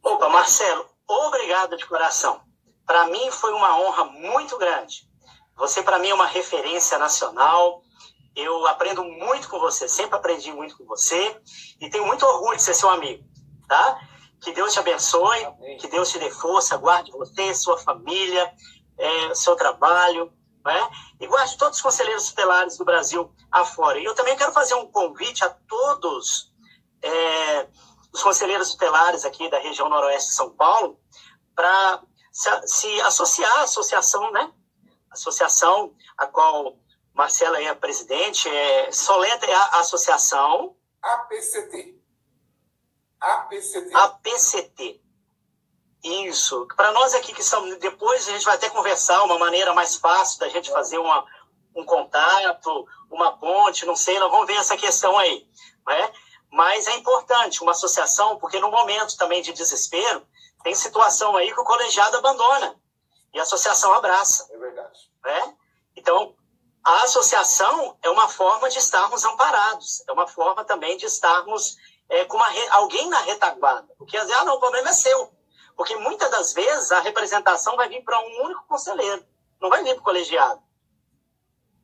Opa, Marcelo, obrigado de coração. Para mim foi uma honra muito grande. Você, para mim, é uma referência nacional. Eu aprendo muito com você, sempre aprendi muito com você. E tenho muito orgulho de ser seu amigo, tá? Que Deus te abençoe, amém. Que Deus te dê força, guarde você, sua família, seu trabalho, né? E guarde todos os conselheiros tutelares do Brasil afora. E eu também quero fazer um convite a todos os conselheiros tutelares aqui da região noroeste de São Paulo para se associar à associação, né? Associação a qual Marcela é a presidente, Soleta é a associação... APCT. APCT. Isso. Para nós aqui que estamos... Depois a gente vai até conversar uma maneira mais fácil da gente fazer um contato, uma ponte, não sei, nós vamos ver essa questão aí, né? Mas é importante uma associação, porque no momento também de desespero, tem situação aí que o colegiado abandona e a associação abraça. É verdade. Né? Então, a associação é uma forma de estarmos amparados, é uma forma também de estarmos com alguém na retaguarda. Porque às vezes, não, o problema é seu. Porque muitas das vezes a representação vai vir para um único conselheiro, não vai vir para o colegiado.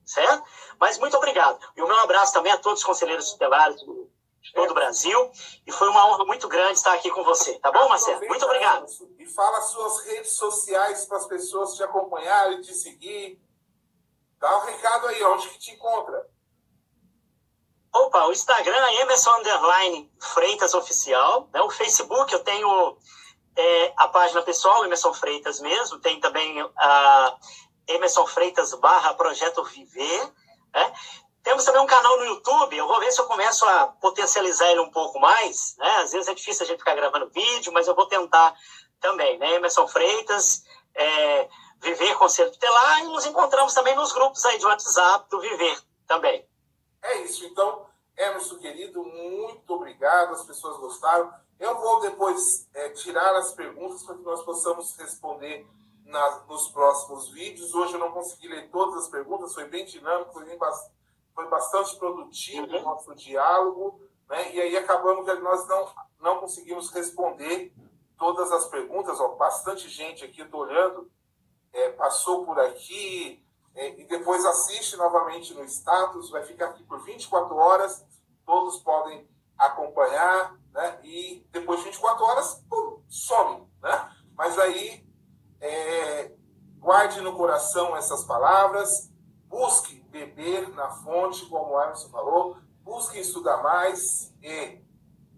Certo? Mas muito obrigado. E o meu abraço também a todos os conselheiros tutelares de todo o Brasil. E foi uma honra muito grande estar aqui com você. Tá bom, Marcelo? Muito obrigado. E fala suas redes sociais para as pessoas te acompanharem, te seguir. Dá um recado aí, onde que te encontra? Opa, o Instagram é Emerson_Freitas Oficial. Né? O Facebook eu tenho a página pessoal, Emerson Freitas mesmo. Tem também a Emerson Freitas /Projeto Viver. Né? Temos também um canal no YouTube. Eu vou ver se eu começo a potencializar ele um pouco mais. Né? Às vezes é difícil a gente ficar gravando vídeo, mas eu vou tentar também. Né? Emerson Freitas, Viver Conselho Tutelar, e nos encontramos também nos grupos aí de WhatsApp do Viver também. É isso. Então, Emerson, querido, muito obrigado. As pessoas gostaram. Eu vou depois tirar as perguntas para que nós possamos responder nos próximos vídeos. Hoje eu não consegui ler todas as perguntas, foi bem dinâmico, foi bastante produtivo o nosso diálogo, né? E aí acabamos que nós não conseguimos responder todas as perguntas. Ó, bastante gente aqui, eu estou olhando, passou por aqui, e depois assiste novamente no status, vai ficar aqui por 24 horas, todos podem acompanhar, né? E depois de 24 horas, pum, some, né? Mas aí, guarde no coração essas palavras, busque beber na fonte, como o Emerson falou, busque estudar mais e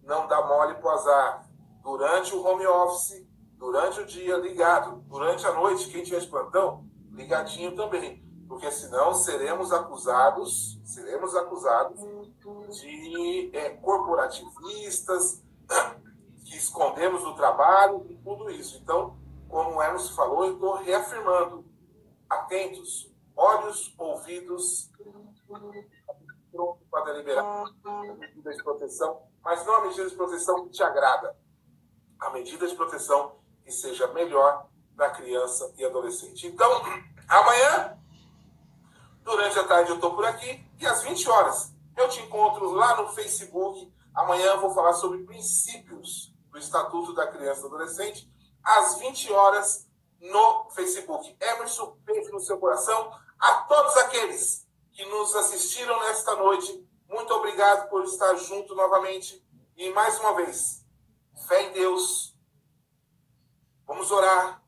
não dá mole pro azar. Durante o home office, durante o dia, ligado. Durante a noite, quem tiver de plantão, ligadinho também. Porque senão seremos acusados de corporativistas, que escondemos o trabalho e tudo isso. Então, como o Emerson falou, eu estou reafirmando. Atentos, olhos, ouvidos, pronto para deliberar a medida de proteção, mas não a medida de proteção que te agrada. A medida de proteção que seja melhor para a criança e adolescente. Então, amanhã, durante a tarde, eu estou por aqui, e às 20 horas eu te encontro lá no Facebook. Amanhã eu vou falar sobre princípios do Estatuto da Criança e do Adolescente, às 20 horas no Facebook. Emerson, beijo no seu coração. A todos aqueles que que nos assistiram nesta noite, muito obrigado por estar junto novamente. E mais uma vez, fé em Deus. Vamos orar,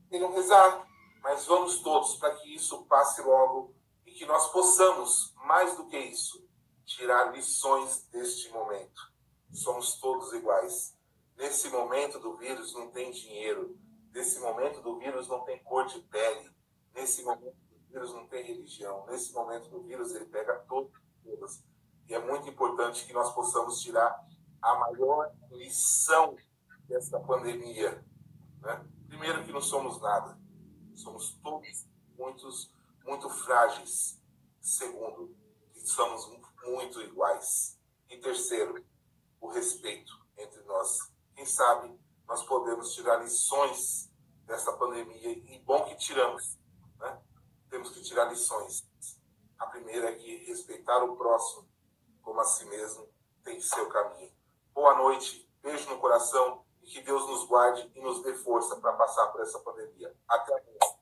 queiram rezar, mas vamos todos para que isso passe logo e que nós possamos, mais do que isso, tirar lições deste momento. Somos todos iguais. Nesse momento do vírus não tem dinheiro. Nesse momento do vírus não tem cor de pele. Nesse momento do vírus não tem religião. Nesse momento do vírus ele pega todas. E é muito importante que nós possamos tirar a maior lição dessa pandemia. Né? Primeiro, que não somos nada. Somos todos muito frágeis. Segundo, que somos muito iguais. E terceiro, o respeito entre nós. Quem sabe nós podemos tirar lições dessa pandemia, e bom que tiramos, né? Temos que tirar lições. A primeira é que respeitar o próximo como a si mesmo tem que ser o caminho. Boa noite, beijo no coração e que Deus nos guarde e nos dê força para passar por essa pandemia. Até amanhã.